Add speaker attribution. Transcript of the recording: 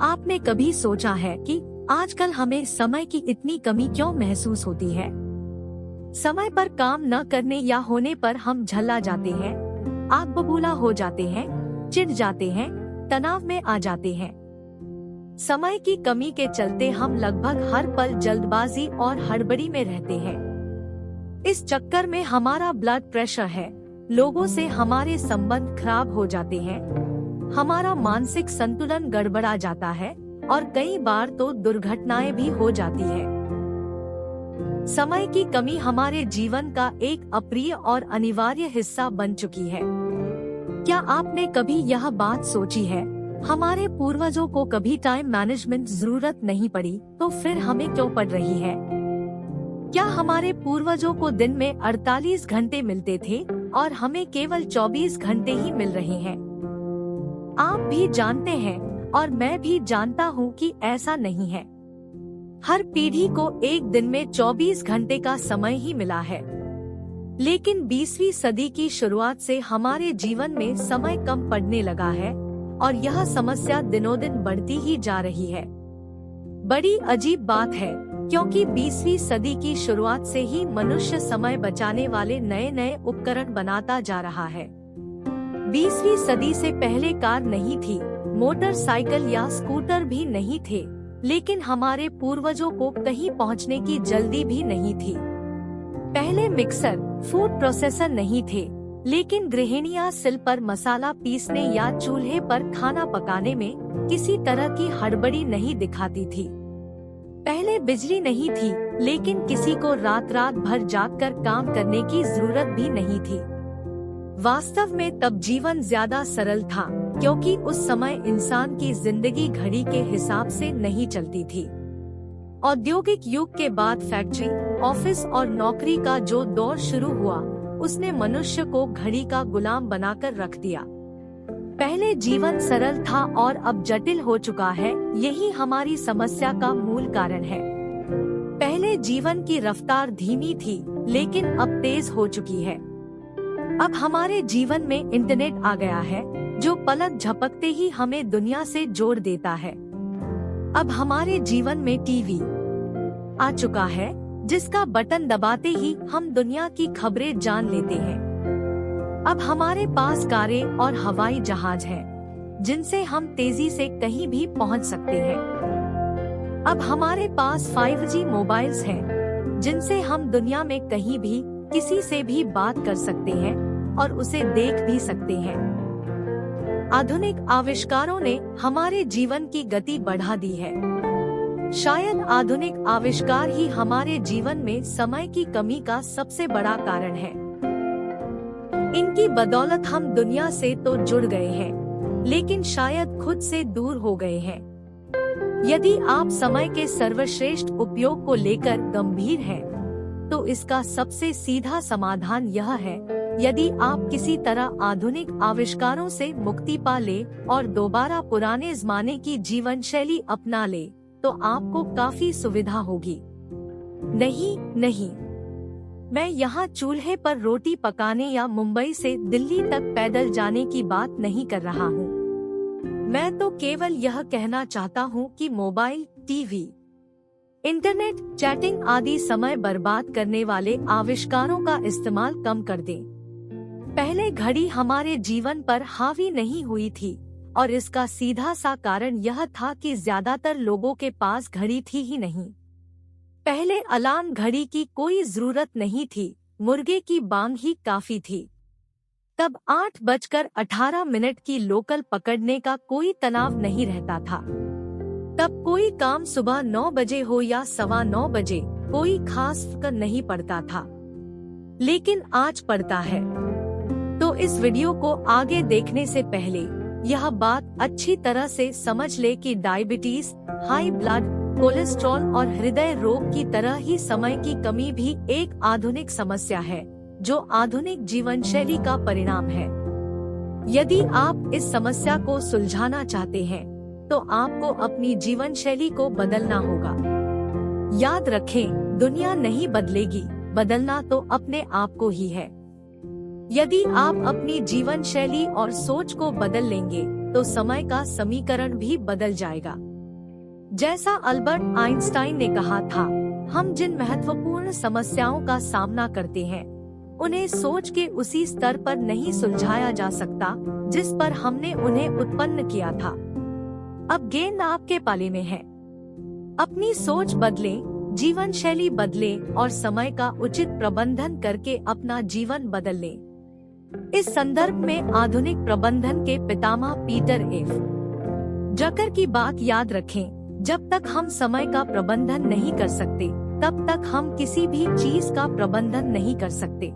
Speaker 1: आपने कभी सोचा है कि आजकल हमें समय की इतनी कमी क्यों महसूस होती है? समय पर काम न करने या होने पर हम झल्ला जाते हैं, आग बबूला हो जाते हैं, चिढ़ जाते हैं, तनाव में आ जाते हैं। समय की कमी के चलते हम लगभग हर पल जल्दबाजी और हड़बड़ी में रहते हैं। इस चक्कर में हमारा ब्लड प्रेशर है, लोगों से हमारे संबंध खराब हो जाते हैं, हमारा मानसिक संतुलन गड़बड़ा जाता है और कई बार तो दुर्घटनाएं भी हो जाती है। समय की कमी हमारे जीवन का एक अप्रिय और अनिवार्य हिस्सा बन चुकी है। क्या आपने कभी यह बात सोची है, हमारे पूर्वजों को कभी टाइम मैनेजमेंट जरूरत नहीं पड़ी तो फिर हमें क्यों पड़ रही है? क्या हमारे पूर्वजों को दिन में 48 घंटे मिलते थे और हमें केवल 24 घंटे ही मिल रहे हैं? आप भी जानते हैं और मैं भी जानता हूँ कि ऐसा नहीं है। हर पीढ़ी को एक दिन में 24 घंटे का समय ही मिला है, लेकिन 20वीं सदी की शुरुआत से हमारे जीवन में समय कम पड़ने लगा है और यह समस्या दिनों दिन बढ़ती ही जा रही है। बड़ी अजीब बात है, क्योंकि 20वीं सदी की शुरुआत से ही मनुष्य समय बचाने वाले नए नए उपकरण बनाता जा रहा है। 20वीं सदी से पहले कार नहीं थी, मोटरसाइकिल या स्कूटर भी नहीं थे, लेकिन हमारे पूर्वजों को कहीं पहुंचने की जल्दी भी नहीं थी। पहले मिक्सर, फूड प्रोसेसर नहीं थे, लेकिन गृहिणियां सिल पर मसाला पीसने या चूल्हे पर खाना पकाने में किसी तरह की हड़बड़ी नहीं दिखाती थी। पहले बिजली नहीं थी, लेकिन किसी को रात रात भर जागकर काम करने की जरूरत भी नहीं थी। वास्तव में तब जीवन ज्यादा सरल था, क्योंकि उस समय इंसान की जिंदगी घड़ी के हिसाब से नहीं चलती थी। औद्योगिक युग के बाद फैक्ट्री, ऑफिस और नौकरी का जो दौर शुरू हुआ, उसने मनुष्य को घड़ी का गुलाम बनाकर रख दिया। पहले जीवन सरल था और अब जटिल हो चुका है, यही हमारी समस्या का मूल कारण है। पहले जीवन की रफ्तार धीमी थी, लेकिन अब तेज हो चुकी है। अब हमारे जीवन में इंटरनेट आ गया है, जो पलक झपकते ही हमें दुनिया से जोड़ देता है। अब हमारे जीवन में टीवी आ चुका है, जिसका बटन दबाते ही हम दुनिया की खबरें जान लेते हैं। अब हमारे पास कारें और हवाई जहाज हैं, जिनसे हम तेजी से कहीं भी पहुंच सकते हैं। अब हमारे पास 5G मोबाइल्स हैं, जिनसे हम दुनिया में कहीं भी किसी से भी बात कर सकते हैं और उसे देख भी सकते हैं। आधुनिक आविष्कारों ने हमारे जीवन की गति बढ़ा दी है। शायद आधुनिक आविष्कार ही हमारे जीवन में समय की कमी का सबसे बड़ा कारण है। इनकी बदौलत हम दुनिया से तो जुड़ गए हैं, लेकिन शायद खुद से दूर हो गए हैं। यदि आप समय के सर्वश्रेष्ठ उपयोग को लेकर गंभीर हैं, तो इसका सबसे सीधा समाधान यह है, यदि आप किसी तरह आधुनिक आविष्कारों से मुक्ति पा ले और दोबारा पुराने ज़माने की जीवन शैली अपना ले, तो आपको काफी सुविधा होगी। नहीं, मैं यहाँ चूल्हे पर रोटी पकाने या मुंबई से दिल्ली तक पैदल जाने की बात नहीं कर रहा हूँ। मैं तो केवल यह कहना चाहता हूँ कि मोबाइल, टीवी, इंटरनेट, चैटिंग आदि समय बर्बाद करने वाले आविष्कारों का इस्तेमाल कम कर दें। पहले घड़ी हमारे जीवन पर हावी नहीं हुई थी, और इसका सीधा सा कारण यह था कि ज्यादातर लोगों के पास घड़ी थी ही नहीं। पहले अलार्म घड़ी की कोई जरूरत नहीं थी, मुर्गे की बांग ही काफी थी। तब 8:18 की लोकल पकड़ने का कोई तनाव नहीं रहता था। तब कोई काम सुबह 9 बजे हो या 9:15 बजे, कोई खास फर्क नहीं पड़ता था। लेकिन आज पड़ता है। तो इस वीडियो को आगे देखने से पहले यह बात अच्छी तरह से समझ ले कि डायबिटीज, हाई ब्लड कोलेस्ट्रॉल और हृदय रोग की तरह ही समय की कमी भी एक आधुनिक समस्या है, जो आधुनिक जीवन शैली का परिणाम है। यदि आप इस समस्या को सुलझाना चाहते हैं, तो आपको अपनी जीवन शैली को बदलना होगा। याद रखें, दुनिया नहीं बदलेगी, बदलना तो अपने आप को ही है। यदि आप अपनी जीवन शैली और सोच को बदल लेंगे, तो समय का समीकरण भी बदल जाएगा। जैसा अल्बर्ट आइंस्टाइन ने कहा था, हम जिन महत्वपूर्ण समस्याओं का सामना करते हैं, उन्हें सोच के उसी स्तर पर नहीं सुलझाया जा सकता जिस पर हमने उन्हें उत्पन्न किया था। अब गेंद आपके पाले में है। अपनी सोच बदलें, जीवन शैली बदलें और समय का उचित प्रबंधन करके अपना जीवन बदल लें। इस संदर्भ में आधुनिक प्रबंधन के पितामह पीटर एफ ड्रकर की बात याद रखें, जब तक हम समय का प्रबंधन नहीं कर सकते, तब तक हम किसी भी चीज का प्रबंधन नहीं कर सकते।